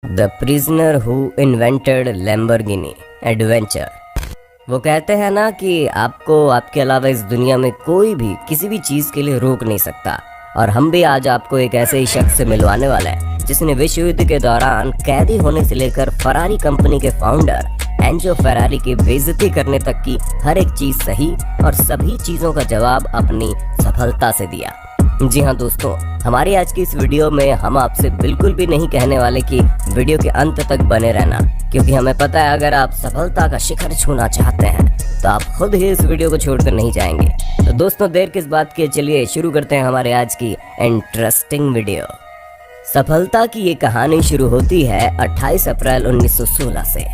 The prisoner who invented Lamborghini adventure. वो कहते हैं ना कि आपको आपके अलावा इस दुनिया में कोई भी किसी भी चीज़ के लिए रोक नहीं सकता। और हम भी आज आपको एक ऐसे ही शख्स से मिलवाने वाला है जिसने विश्व युद्ध के दौरान कैदी होने से लेकर फरारी कंपनी के फाउंडर एंजो फेरारी की बेइज्जती करने तक की हर एक चीज़ सही और सभी चीज़ों का जवाब अपनी सफलता से दिया। जी हाँ दोस्तों, हमारी आज की इस वीडियो में हम आपसे बिल्कुल भी नहीं कहने वाले कि वीडियो के अंत तक बने रहना, क्योंकि हमें पता है अगर आप सफलता का शिखर छूना चाहते हैं तो आप खुद ही इस वीडियो को छोड़कर नहीं जाएंगे। तो दोस्तों देर किस बात की, चलिए शुरू करते हैं हमारे आज की इंटरेस्टिंग वीडियो। सफलता की ये कहानी शुरू होती है 28 अप्रैल 1916 से,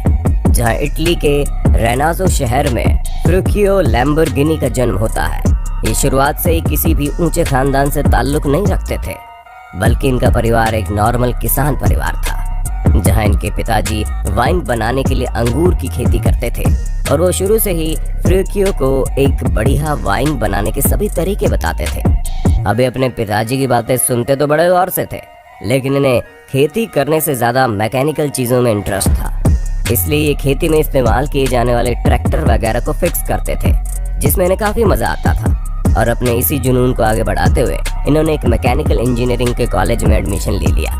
जहाँ इटली के रेनाजो शहर में फेरुक्कियो लैम्बोर्गिनी का जन्म होता है। ये शुरुआत से ही किसी भी ऊंचे खानदान से ताल्लुक नहीं रखते थे, बल्कि इनका परिवार एक नॉर्मल किसान परिवार था, जहां इनके पिताजी वाइन बनाने के लिए अंगूर की खेती करते थे और वो शुरू से ही फेरुक्कियो को एक बढ़िया वाइन बनाने के सभी तरीके बताते थे। अभी अपने पिताजी की बातें सुनते तो बड़े गौर से थे, लेकिन इन्हें खेती करने से ज्यादा मैकेनिकल चीजों में इंटरेस्ट था। इसलिए ये खेती में इस्तेमाल किए जाने वाले ट्रैक्टर वगैरह को फिक्स करते थे, जिसमें इन्हें काफी मजा आता था। और अपने इसी जुनून को आगे बढ़ाते हुए इन्होंने एक मैकेनिकल इंजीनियरिंग के कॉलेज में एडमिशन ले लिया,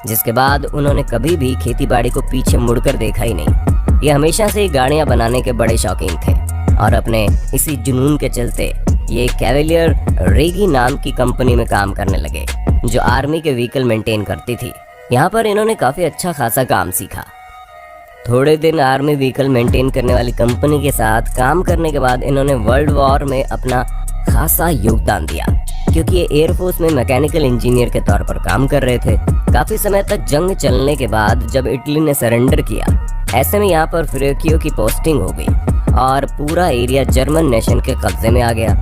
जिसके बाद उन्होंने कभी भी खेतीबाड़ी को पीछे मुड़कर देखा ही नहीं। ये हमेशा से ही गाड़ियां बनाने के बड़े शौकीन थे और अपने इसी जुनून के चलते ये कैवेलियर रेगी नाम की कंपनी में काम करने लगे, जो आर्मी के व्हीकल मेंटेन करती थी। यहाँ पर इन्होंने काफी अच्छा खासा काम सीखा। थोड़े दिन आर्मी व्हीकल मेंटेन करने वाली कंपनी के साथ काम करने के बाद इन्होंने वर्ल्ड वॉर में अपना खासा योगदान दिया, क्योंकि ये एयरफोर्स में मैकेनिकल इंजीनियर के तौर पर काम कर रहे थे। काफी समय तक जंग चलने के बाद जब इटली ने सरेंडर किया, ऐसे में यहाँ पर फेरुक्कियो की पोस्टिंग हो गई और पूरा एरिया जर्मन नेशन के कब्जे में आ गया।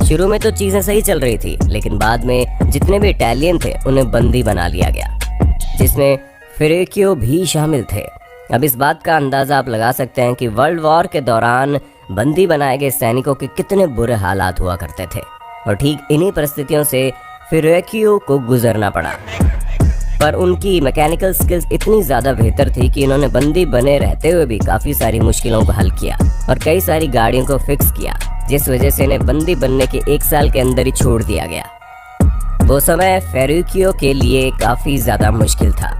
शुरू में तो चीजें सही चल रही थी, लेकिन बाद में जितने भी इटालियन थे उन्हें बंदी बना लिया गया, जिसमें फेरुक्कियो भी शामिल थे। अब इस बात का अंदाजा आप लगा सकते हैं कि वर्ल्ड वॉर के दौरान बंदी बनाए गए सैनिकों के कितने बुरे हालात हुआ करते थे, और ठीक इन्हीं परिस्थितियों से फेरुक्कियो को गुजरना पड़ा। पर उनकी मैकेनिकल स्किल्स इतनी ज़्यादा बेहतर थी कि इन्होंने बंदी बने रहते हुए भी काफ़ी सारी मुश्किलों को हल किया और कई सारी गाड़ियों को फिक्स किया, जिस वजह से इन्हें बंदी बनने के 1 साल के अंदर ही छोड़ दिया गया। वो समय फेरुक्कियो के लिए काफ़ी ज़्यादा मुश्किल था,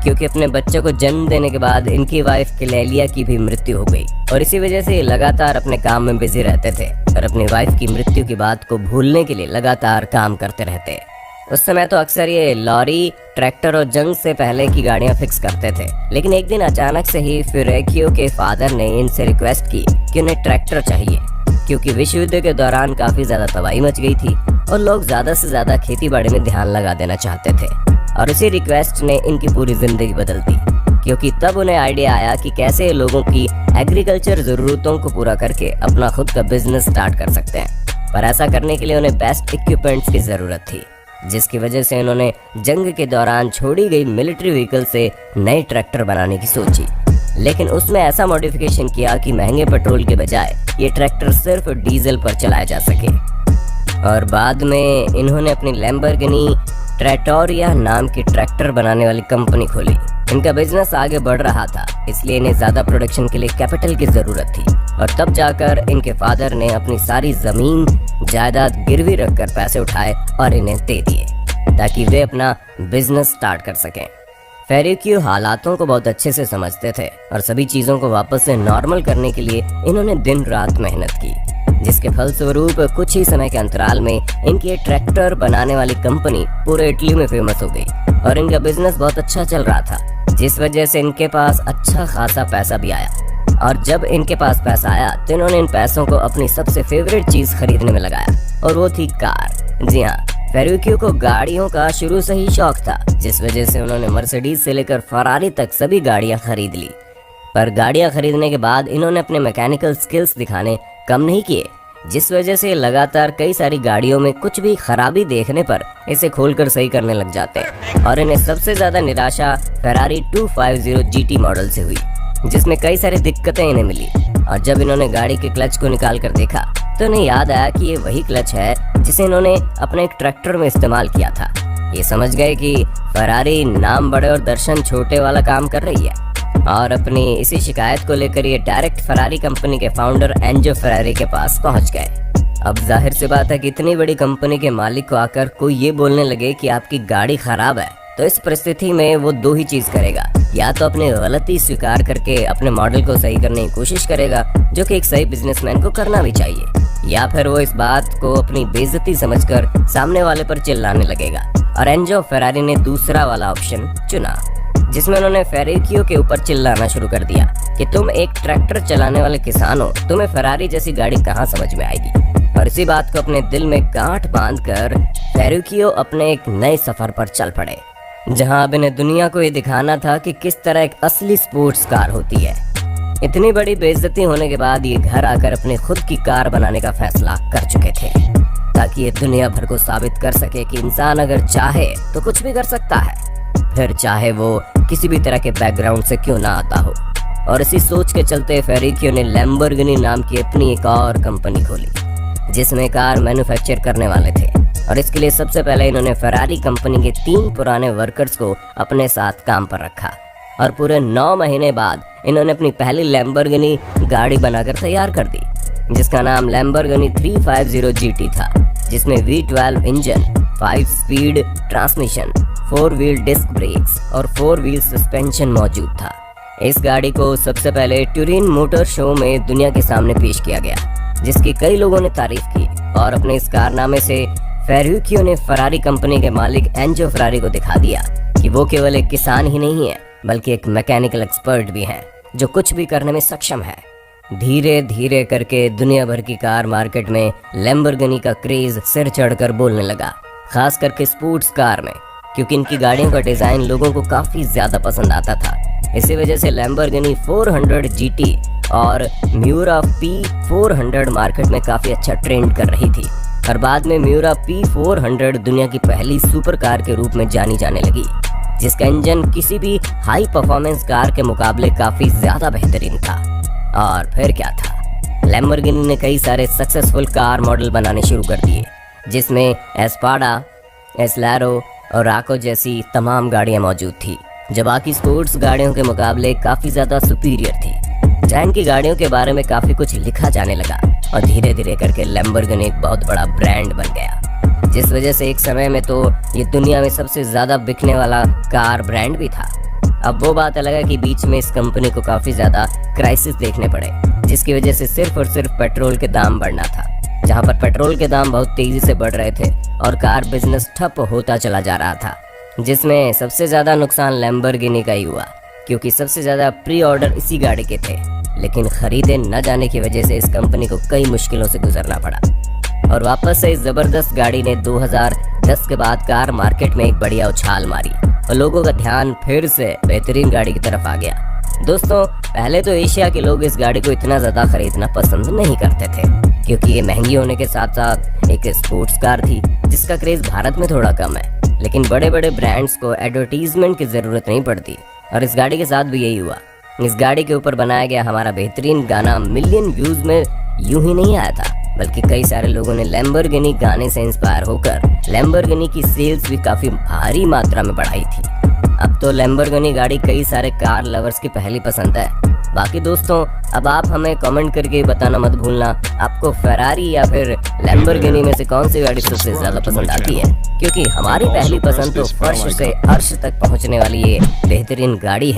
क्योंकि अपने बच्चे को जन्म देने के बाद इनकी वाइफ क्लेलिया की भी मृत्यु हो गई और इसी वजह से लगातार अपने काम में बिजी रहते थे और अपनी वाइफ की मृत्यु की बात को भूलने के लिए लगातार काम करते रहते। उस समय तो अक्सर ये लॉरी, ट्रैक्टर और जंग से पहले की गाड़ियां फिक्स करते थे, लेकिन एक दिन अचानक से ही फेरुक्कियो के फादर ने इनसे रिक्वेस्ट की कि उन्हें ट्रैक्टर चाहिए, क्योंकि विश्व युद्ध के दौरान काफी ज्यादा तबाही मच गई थी और लोग ज्यादा से ज्यादा खेती बाड़ी में ध्यान लगा देना चाहते थे। और इसी रिक्वेस्ट ने इनकी पूरी जिंदगी बदल दी, क्योंकि तब उन्हें आइडिया आया कि कैसे लोगों की एग्रीकल्चर जरूरतों को पूरा करके अपना खुद का बिजनेस स्टार्ट कर सकते हैं। पर ऐसा करने के लिए उन्हें बेस्ट इक्विपमेंट्स की जरूरत थी, जिसकी वजह से उन्होंने जंग के दौरान छोड़ी गई मिलिट्री व्हीकल से नए ट्रैक्टर बनाने की सोची, लेकिन उसमें ऐसा मॉडिफिकेशन किया कि महंगे पेट्रोल के बजाय ये ट्रैक्टर सिर्फ डीजल पर चलाया जा सके। और बाद में इन्होंने अपनी लैम्बोर्गिनी ट्रैटोरिया नाम की ट्रैक्टर बनाने वाली कंपनी खोली। इनका बिजनेस आगे बढ़ रहा था, इसलिए इन्हें ज्यादा प्रोडक्शन के लिए कैपिटल की जरूरत थी, और तब जाकर इनके फादर ने अपनी सारी जमीन जायदाद गिरवी रखकर पैसे उठाए और इन्हें दे दिए, ताकि वे अपना बिजनेस स्टार्ट कर सकें। फेरुक्कियो हालातों को बहुत अच्छे से समझते थे और सभी चीजों को वापस से नॉर्मल करने के लिए इन्होंने दिन रात मेहनत की, जिसके फलस्वरूप कुछ ही समय के अंतराल में इनकी ट्रैक्टर बनाने वाली कंपनी पूरे इटली में फेमस हो गई और इनका बिजनेस बहुत अच्छा चल रहा था, जिस वजह से इनके पास अच्छा खासा पैसा भी आया। और जब इनके पास पैसा आया तो इन्होंने इन पैसों को अपनी सबसे फेवरेट चीज खरीदने में लगाया, और वो थी कार। जी हाँ, फेरुक्कियो को गाड़ियों का शुरू से ही शौक था, जिस वजह से उन्होंने मर्सिडीज से लेकर फरारी तक सभी गाड़ियां खरीद ली। पर गाड़ियां खरीदने के बाद इन्होंने अपने मैकेनिकल स्किल्स दिखाने कम नहीं किए, जिस वजह से लगातार कई सारी गाड़ियों में कुछ भी खराबी देखने पर इसे खोलकर सही करने लग जाते, और इन्हें सबसे ज्यादा निराशा फेरारी 250 GT मॉडल से हुई, जिसमें कई सारी दिक्कतें इन्हें मिली। और जब इन्होंने गाड़ी के क्लच को निकाल कर देखा तो इन्हें याद आया कि ये वही क्लच है जिसे इन्होंने अपने एक ट्रैक्टर में इस्तेमाल किया था। ये समझ गए कि फरारी नाम बड़े और दर्शन छोटे वाला काम कर रही है, और अपनी इसी शिकायत को लेकर ये डायरेक्ट फरारी कंपनी के फाउंडर एंजो फरारी के पास पहुंच गए। अब जाहिर सी बात है कि इतनी बड़ी कंपनी के मालिक को आकर कोई ये बोलने लगे कि आपकी गाड़ी खराब है, तो इस परिस्थिति में वो दो ही चीज करेगा, या तो अपनी गलती स्वीकार करके अपने मॉडल को सही करने की कोशिश करेगा, जो कि एक सही बिजनेसमैन को करना भी चाहिए, या फिर वो इस बात को अपनी बेइज्जती समझकर सामने वाले पर चिल्लाने लगेगा। और एंजो फरारी ने दूसरा वाला ऑप्शन चुना, जिसमें उन्होंने फेरुक्कियो के ऊपर चिल्लाना शुरू कर दिया कि तुम एक ट्रैक्टर चलाने वाले किसान हो, तुम्हें फरारी जैसी गाड़ी कहाँ समझ में आएगी। और इसी बात को अपने दिल में गांठ बांधकर फेरुक्कियो अपने एक नए सफर पर चल पड़े, जहां अब इन्हें दुनिया को ये दिखाना था कि किस तरह एक असली स्पोर्ट्स कार होती है। इतनी बड़ी बेइज्जती होने के बाद ये घर आकर अपनी खुद की कार बनाने का फैसला कर चुके थे, ताकि ये दुनिया भर को साबित कर सके कि इंसान अगर चाहे तो कुछ भी कर सकता है, फिर चाहे वो किसी भी तरह के बैकग्राउंड से क्यों ना आता हो। और इसी सोच के चलते फेरुक्कियो ने लैम्बोर्गिनी नाम की अपनी एक और कंपनी खोली, जिसमें कार मैन्युफैक्चर करने वाले थे। और इसके लिए सबसे पहले इन्होंने फरारी कंपनी के 3 पुराने वर्कर्स को अपने साथ काम पर रखा, और पूरे 9 महीने बाद इन्होंने अपनी पहली लैम्बोर्गिनी गाड़ी बनाकर तैयार कर दी, जिसका नाम लैम्बोर्गिनी 350 GT था, जिसमें V12 engine, 5 speed transmission, 4 wheel disc brakes और 4 व्हील सस्पेंशन मौजूद था। इस गाड़ी को सबसे पहले ट्यूरिन मोटर शो में दुनिया के सामने पेश किया गया, जिसकी कई लोगों ने तारीफ की, और अपने इस कारनामे से फेरुक्कियो ने फरारी कंपनी के मालिक एंजो फरारी को दिखा दिया कि वो केवल एक किसान ही नहीं है, बल्कि एक मैकेनिकल एक्सपर्ट भी है, जो कुछ भी करने में सक्षम है। धीरे धीरे करके दुनिया भर की कार मार्केट में लैम्बोर्गिनी का क्रेज सिर चढ़कर बोलने लगा, खास करके स्पोर्ट्स कार में, क्योंकि इनकी गाड़ियों का डिजाइन लोगों को काफी ज्यादा पसंद आता था। इसी वजह से लैम्बोर्गिनी 400 GT और म्यूरा P400 मार्केट में काफी अच्छा ट्रेंड कर रही थी, और बाद में म्यूरा P400 दुनिया की पहली सुपर कार के रूप में जानी जाने लगी, जिसका इंजन किसी भी हाई परफॉर्मेंस कार के मुकाबले काफी ज्यादा बेहतरीन था। और फिर क्या था, लैम्बोर्गिनी ने कई सारे सक्सेसफुल कार मॉडल बनाने शुरू कर दिए, जिसमें एस्पाडा, एस्लैरो और राको जैसी तमाम गाड़ियां मौजूद थी, जो बाकी स्पोर्ट्स गाड़ियों के मुकाबले काफी ज्यादा सुपीरियर थी, जहां इनकी गाड़ियों के बारे में काफी कुछ लिखा जाने लगा, और धीरे धीरे करके लैम्बोर्गिनी एक बहुत बड़ा ब्रांड बन गया, जिस वजह से एक समय में तो ये दुनिया में सबसे ज्यादा बिकने वाला कार ब्रांड भी था। अब वो बात अलग है कि बीच में इस कंपनी को काफी ज्यादा क्राइसिस देखने पड़े, जिसकी वजह से सिर्फ और सिर्फ पेट्रोल के दाम बढ़ना था, जहां पर पेट्रोल के दाम बहुत तेजी से बढ़ रहे थे और कार बिजनेस ठप होता चला जा रहा था, जिसमें सबसे ज्यादा नुकसान लैम्बोर्गिनी का ही हुआ, क्योंकि सबसे ज्यादा प्री ऑर्डर इसी गाड़ी के थे, लेकिन खरीदे न जाने की वजह से इस कंपनी को कई मुश्किलों से गुजरना पड़ा। और वापस से इस जबरदस्त गाड़ी ने 2010 के बाद कार मार्केट में एक बढ़िया उछाल मारी, और लोगों का ध्यान फिर से बेहतरीन गाड़ी की तरफ आ गया। दोस्तों, पहले तो एशिया के लोग इस गाड़ी को इतना ज्यादा खरीदना पसंद नहीं करते थे, क्योंकि ये महंगी होने के साथ साथ एक स्पोर्ट्स कार थी, जिसका क्रेज भारत में थोड़ा कम है। लेकिन बड़े बड़े ब्रांड्स को एडवर्टीजमेंट की जरूरत नहीं पड़ती, और इस गाड़ी के साथ भी यही हुआ। इस गाड़ी के ऊपर बनाया गया हमारा बेहतरीन गाना मिलियन व्यूज में यूं ही नहीं आया था, बल्कि कई सारे लोगों ने लैम्बोर्गिनी गाने से इंस्पायर होकर लैम्बोर्गिनी की सेल्स भी काफी भारी मात्रा में बढ़ाई थी। अब तो लैम्बोर्गिनी गाड़ी कई सारे कार लवर्स की पहली पसंद है। बाकी दोस्तों, अब आप हमें कमेंट करके बताना मत भूलना, आपको फरारी या फिर लैम्बोर्गिनी में से कौन सी गाड़ी सबसे ज्यादा पसंद आती है, क्योंकि हमारी पहली पसंद तो फर्श से अर्श तक पहुंचने वाली ये बेहतरीन गाड़ी है।